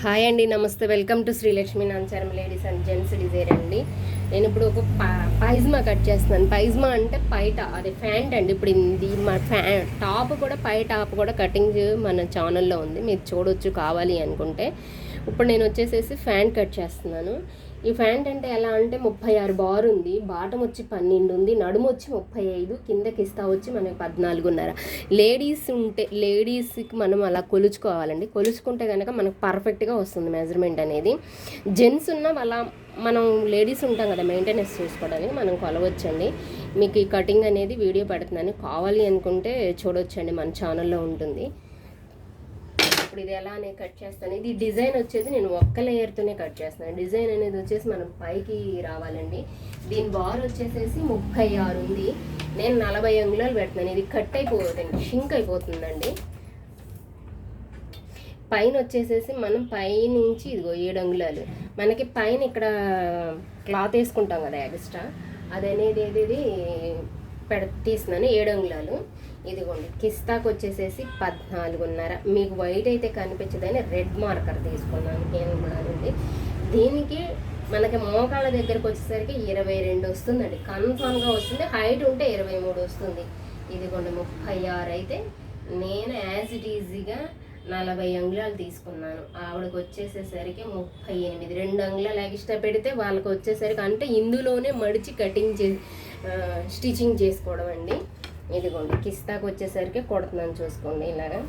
Hi అండి, నమస్తే. Welcome to Srilakshmi Nancharam ladies and gents designer అండి. నేను ఇప్పుడు ఒక పైజ్మా కట్ చేస్తున్నాను. పైజ్మా అంటే పైట అది ఫ్యాంట్ అండి. ఇప్పుడు ఇది మా టాప్ కూడా పై టాప్ కూడా కటింగ్ మన ఛానల్లో ఉంది, మీరు చూడొచ్చు కావాలి అనుకుంటే. ఇప్పుడు నేను వచ్చేసేసి ఫ్యాంట్ కట్ చేస్తున్నాను. ఈ ఫ్యాంట్ అంటే ఎలా అంటే 36 బార్ ఉంది, బాటం వచ్చి 12 ఉంది, నడుము వచ్చి 35, కింద కిస్తా వచ్చి మనకి 14.5. లేడీస్కి మనం అలా కొలుచుకోవాలండి. కొలుచుకుంటే కనుక మనకు పర్ఫెక్ట్గా వస్తుంది మెజర్మెంట్ అనేది. జెంట్స్ ఉన్న అలా మనం లేడీస్ ఉంటాం కదా, మెయింటెనెన్స్ చేసుకోవడానికి మనం కొలవచ్చండి. మీకు ఈ కటింగ్ అనేది వీడియో పెడుతున్నాను, కావాలి అనుకుంటే చూడొచ్చండి, మన ఛానల్లో ఉంటుంది. ఇప్పుడు ఇది ఎలా అనేది కట్ చేస్తాను. ఇది డిజైన్ వచ్చేసి నేను ఒక్క లేయర్తోనే కట్ చేస్తాను. డిజైన్ అనేది వచ్చేసి మనం పైకి రావాలండి. దీని బార్ వచ్చేసేసి 36 ఉంది, నేను 40 అంగుళాలు పెడుతున్నాను. ఇది కట్ అయిపోతుంది, షింక్ అయిపోతుందండి. పైన వచ్చేసేసి మనం పైనుంచి ఇదిగో 7 అంగుళాలు మనకి పైన ఇక్కడ క్లాత్ వేసుకుంటాం కదా ఎక్స్ట్రా, అది అనేది తీస్తున్నాను 7 అంగుళాలు. ఇదిగోండి కిస్తాకు వచ్చేసేసి 14.5. మీకు వైట్ అయితే కనిపించదని రెడ్ మార్కర్ తీసుకున్నాను కేంద్రాలండి. దీనికి మనకి మోకాళ్ళ దగ్గరకు వచ్చేసరికి 22 వస్తుందండి, కన్ఫామ్గా వస్తుంది. హైట్ ఉంటే 23 వస్తుంది. ఇదిగోండి 36 అయితే నేను యాజ్ ఇట్ ఈజీగా 40 అంగుళాలు తీసుకున్నాను. ఆవిడకి వచ్చేసేసరికి 38, 2 అంగుళాలు ఎక్స్ట్రా పెడితే వాళ్ళకి వచ్చేసరికి అంటే ఇందులోనే మడిచి కటింగ్ స్టిచ్చింగ్ చేసుకోవడం అండి. ఇదిగోండి కిస్తాకు వచ్చేసరికి కొడుతున్నాను, చూసుకోండి ఇలాగా.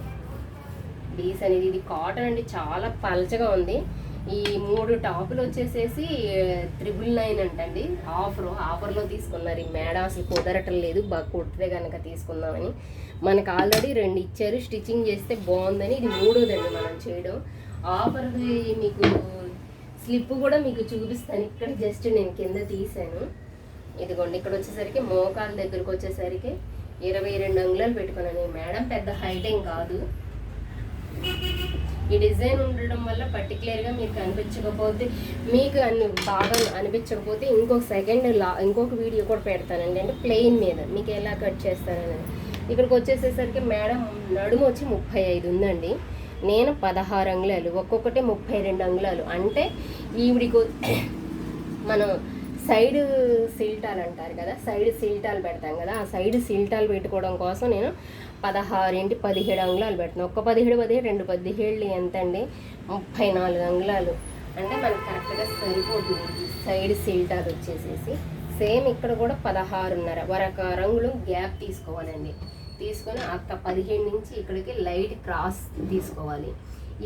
డీస్ అనేది ఇది కాటన్ అండి, చాలా పలచగా ఉంది. ఈ 3 టాపులు వచ్చేసేసి 999 అంటండి. ఆఫర్లో తీసుకున్నారు. ఈ మేడ అసలు కుదరటం లేదు, బాగా కుడితే కనుక తీసుకుందామని. మనకు ఆల్రెడీ 2 ఇచ్చారు, స్టిచ్చింగ్ చేస్తే బాగుందని. ఇది 3వదండి మనం చేయడం. ఆఫర్ది మీకు స్లిప్ కూడా మీకు చూపిస్తాను. ఇక్కడ జస్ట్ నేను కింద తీసాను. ఇదిగోండి ఇక్కడ వచ్చేసరికి మోకాల దగ్గరకు వచ్చేసరికి 22 అంగుళాలు పెట్టుకున్నాను. మేడం పెద్ద హైట్ ఏం కాదు. ఈ డిజైన్ ఉండడం వల్ల పర్టికులర్గా మీకు కనిపించకపోతే, మీకు బాగా అనిపించకపోతే ఇంకొక వీడియో కూడా పెడతానండి, అంటే ప్లెయిన్ మీద మీకు ఎలా కట్ చేస్తానని. ఇక్కడికి వచ్చేసేసరికి మేడం నడుము వచ్చి 35 ఉందండి, నేను 16 అంగుళాలు, ఒక్కొక్కటి 32 అంగుళాలు. అంటే ఈవిడికి మనం సైడ్ సిల్టాలు అంటారు కదా, సైడ్ సిల్టాలు పెడతాం కదా, ఆ సైడ్ సిల్టాలు పెట్టుకోవడం కోసం నేను 17 అంగుళాలు పెడుతున్నాను. ఒక్క 17, 2 17 ఎంత అండి, 34 అంగుళాలు. అంటే మనకు కరెక్ట్గా సరిపోతుంది సైడ్ సిల్టాలు వచ్చేసేసి. సేమ్ ఇక్కడ కూడా 16.5 వరకు రంగులు గ్యాప్ తీసుకోవాలండి. తీసుకొని అక్క 15 నుంచి ఇక్కడికి లైట్ క్రాస్ తీసుకోవాలి.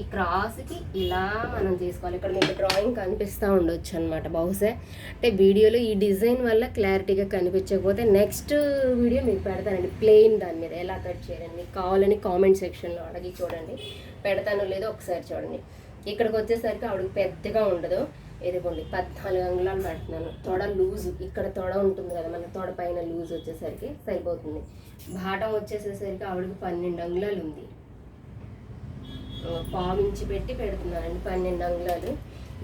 ఈ క్రాస్కి ఇలా మనం తీసుకోవాలి. ఇక్కడ మీకు డ్రాయింగ్ కనిపిస్తూ ఉండొచ్చు అనమాట బహుశా, అంటే వీడియోలో ఈ డిజైన్ వల్ల క్లారిటీగా కనిపించకపోతే నెక్స్ట్ వీడియో మీకు పెడతానండి ప్లెయిన్ దాని మీద ఎలా కట్ చేయాలని. మీకు కావాలని కామెంట్ సెక్షన్లో అడిగి చూడండి, పెడతానో లేదో ఒకసారి చూడండి. ఇక్కడికి వచ్చేసరికి ఆవిడకి పెద్దగా ఉండదు. ఇదిగోండి 14 అంగుళాలు పెడుతున్నాను. తొడ లూజు, ఇక్కడ తొడ ఉంటుంది కదా మన తొడ పైన లూజ్ వచ్చేసరికి సరిపోతుంది. బాటం వచ్చేసేసరికి ఆవిడకి 12 అంగుళాలు ఉంది, పావించి పెట్టి పెడుతున్నానండి 12 అంగుళాలు.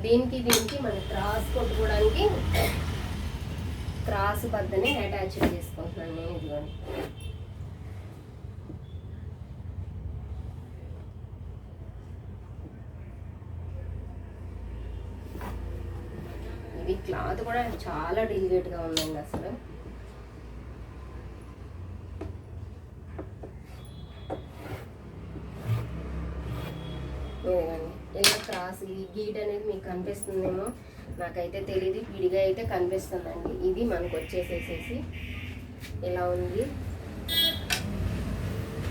దీనికి మనం క్రాస్ కొట్టుకోవడానికి క్రాస్ బద్దనే అటాచ్ చేసుకుంటున్నాను నేను. ఇదిగోండి ఇది క్లాత్ కూడా చాలా డెలికేట్గా ఉందండి అసలు. ఇలా క్రాస్ ఈ గీట్ అనేది మీకు కనిపిస్తుందేమో, నాకైతే తెలియదు, విడిగా అయితే కనిపిస్తుందండి. ఇది మనకు వచ్చేసేసేసి ఇలా ఉంది,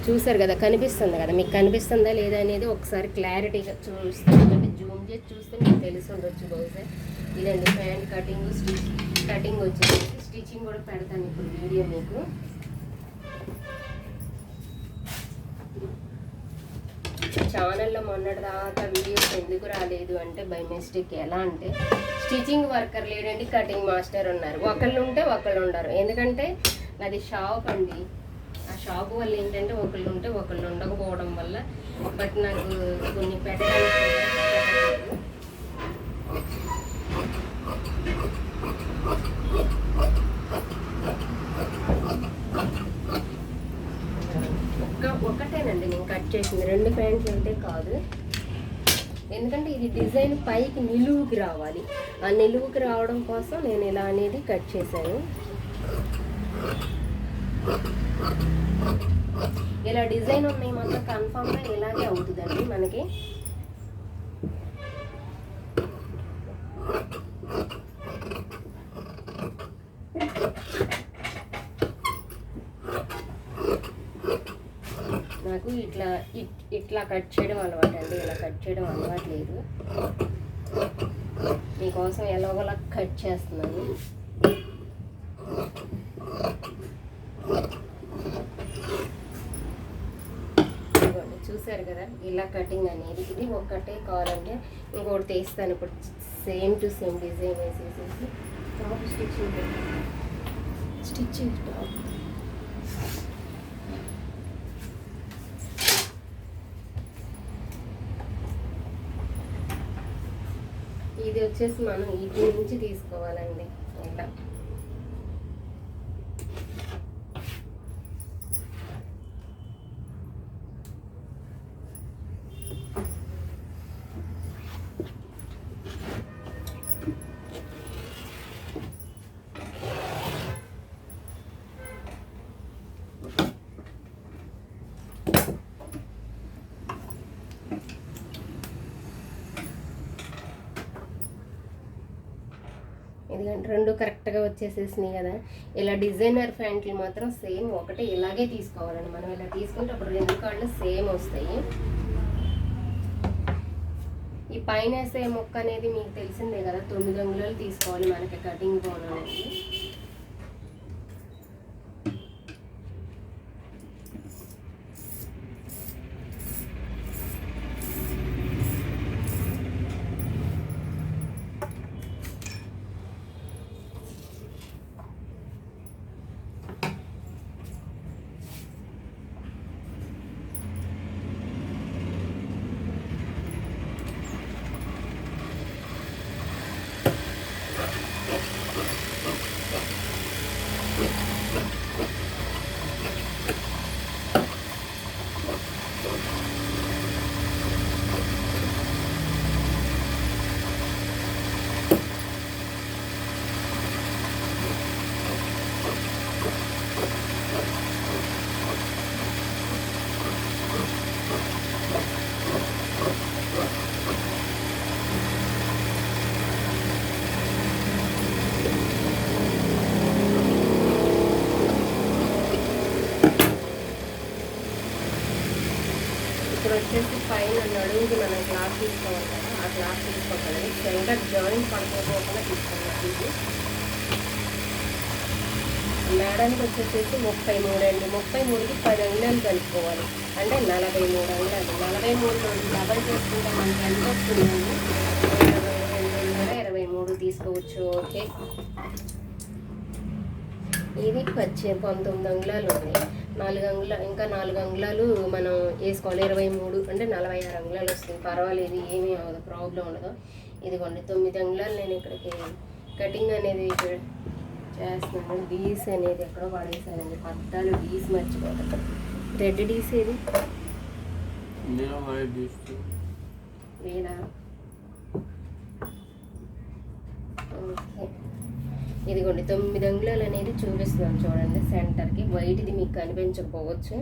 చూసారు కదా, కనిపిస్తుంది కదా, మీకు కనిపిస్తుందా లేదా అనేది ఒకసారి క్లారిటీగా చూస్తాను. అంటే జూమ్ చేసి చూస్తే మీకు తెలిసి ఉండొచ్చు బహుశా. ఇదండి ప్యాంట్ కటింగ్ వచ్చేసి స్టిచ్చింగ్ కూడా పెడతాను ఇప్పుడు వీడియో మీకు. ఛానల్లో మొన్నటిదాకా వీడియోస్ ఎందుకు రాలేదు అంటే బై మిస్టేక్. ఎలా అంటే స్టిచ్చింగ్ వర్కర్ లేడండి, కటింగ్ మాస్టర్ ఉన్నారు. ఒకళ్ళు ఉంటే ఒకళ్ళు ఉండరు. ఎందుకంటే నాది షాప్ అండి, ఆ షాప్ వల్ల ఏంటంటే ఒకళ్ళు ఉంటే ఒకళ్ళు ఉండకపోవడం వల్ల బట్ నాకు కొన్ని పెట్టడానికి ఒక్కటేనండి నేను కట్ చేసింది, 2 ప్యాంట్లు అయితే కాదు. ఎందుకంటే ఇది డిజైన్ పైకి నిలువుకి రావాలి. ఆ నిలువుకి రావడం కోసం నేను ఇలా అనేది కట్ చేశాను. ఇలా డిజైన్ ఉన్నాయి మాత్రం కన్ఫామ్గా ఇలాగే అవుతుందండి మనకి. నాకు ఇట్లా కట్ చేయడం అలవాటు అండి, ఇలా కట్ చేయడం అలవాటు లేదు. మీకోసం ఎలాగోలా కట్ చేస్తున్నాను. చూసారు కదా ఇలా కటింగ్ అనేది. ఇది ఒక్కటే కావాలంటే ఇంకోటి తీస్తాను ఇప్పుడు. సేమ్ టు సేమ్ డిజైన్ వేసేసేసి టాప్ స్టిచ్చింగ్ టాప్. ఇది వచ్చేసి మనం ఇటు నుంచి తీసుకోవాలండి. ఇలా ఎందుకంటే రెండు కరెక్ట్గా వచ్చేసేసినాయి కదా. ఇలా డిజైనర్ ప్యాంట్లు మాత్రం సేమ్ ఒకటే ఇలాగే తీసుకోవాలండి. మనం ఇలా తీసుకుంటే అప్పుడు రెండు కాళ్ళు సేమ్ వస్తాయి. ఈ పైన వేసే మొక్క అనేది మీకు తెలిసిందే కదా, 9 అంగుళాలు తీసుకోవాలి మనకి కటింగ్ బోన్ అనేది. ఇప్పుడు వచ్చేసి పైన నడుముకి మనం క్లాత్ తీసుకోవాలి కదా, ఆ క్లాత్ తీసుకోవాలి. సెంటర్ జాయింట్ పడుకోకుండా తీసుకోవాలి. మేడానికి వచ్చేసి 33 అండి. 33కి 10 అంగుళాలు కలుపుకోవాలి, అంటే 43 అంగుళాలు. 43 డబల్ చేసుకుంటే మనకి ఎంత వస్తుందండి? 22, 23 తీసుకోవచ్చు. ఓకే, ఇది 19 అంగుళాలు ఉంది. 4 అంగుళాలు ఇంకా 4 అంగుళాలు మనం వేసుకోవాలి. 23 అంటే 46 అంగుళాలు వస్తుంది. పర్వాలేదు, ఏమీ అవ్వదు, ప్రాబ్లం ఉండదు. ఇదిగోండి 9 అంగుళాలు నేను ఇక్కడికి కటింగ్ అనేది చేస్తున్నాను. డీస్ అనేది ఎక్కడో పడేసానండి, పట్టాలు డీస్ మర్చిపోతాను. రెడ్ డీస్ ఏది లేదా? ఓకే, ఇదిగోండి 9 అంగుళాలు అనేది చూపిస్తున్నాను చూడండి సెంటర్కి. వైట్ది మీకు కనిపించకపోవచ్చు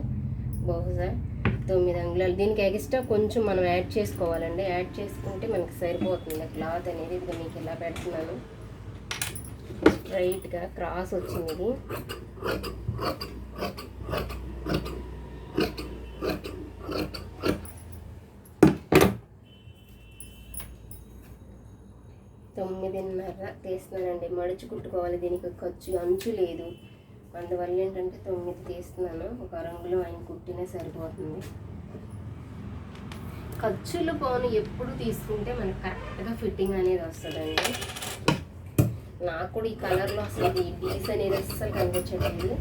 బహుశా. 9 అంగుళాలు. దీనికి ఎక్స్ట్రా కొంచెం మనం యాడ్ చేసుకోవాలండి. యాడ్ చేసుకుంటే మనకి సరిపోతుంది క్లాత్ అనేది. ఇది మీకు ఇలా పెడుతున్నాను, స్ట్రైట్గా క్రాస్ వచ్చింది ఇది. తొమ్మిదిన్నర తీస్తున్నానండి. మడిచి కుట్టుకోవాలి, దీనికి ఖర్చు అంచు లేదు. అందువల్ల ఏంటంటే 9 తీస్తున్నాను. ఒక రంగులో ఆయన కుట్టినా సరిపోతుంది. ఖర్చులు పోను ఎప్పుడు తీసుకుంటే మనకు కరెక్ట్గా ఫిట్టింగ్ అనేది వస్తుందండి. నాకు కూడా ఈ కలర్లో అసలు ఈ డీస్ అనేది అస్సలు కనిపించట్లేదు.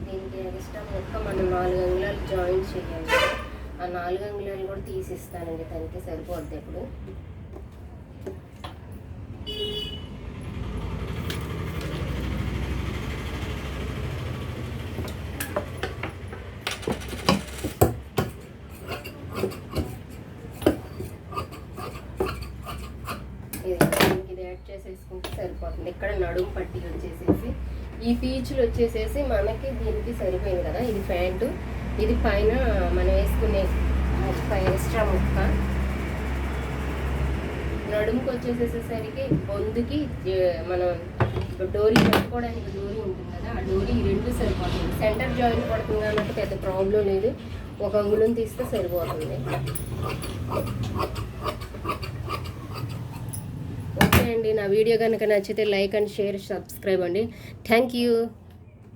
దీనికి ఎక్స్ట్రా మొక్క మనం 4 అంగుళాలు జాయింట్ చేయాలి. ఆ 4 అంగుళాలు కూడా తీసిస్తానండి, దానికి సరిపోద్ది. ఇప్పుడు ఇది యాడ్ చేసేసుకుంటే సరిపోతుంది. ఇక్కడ నడుము పట్టి వచ్చేసేసి ఈ పీచులు వచ్చేసేసి మనకి దీనికి సరిపోయింది కదా. ఇది ప్యాంటు, ఇది పైన మనం వేసుకునే ఎక్స్ట్రా ముక్క. నడుముకి వచ్చేసేసరికి బొందుకి మనం డోరీ పెట్టుకోవడానికి డోరీ ఉంటుంది కదా, ఆ డోరీ ఈ రెండు సరిపోతుంది. సెంటర్ జాయిన్ పడుతుంది కాబట్టి పెద్ద ప్రాబ్లం లేదు. ఒక అంగుళం తీస్తే సరిపోతుంది. ఓకే అండి, నా వీడియో కనుక నచ్చితే లైక్ అండ్ షేర్, సబ్స్క్రైబ్ అండి. Thank you.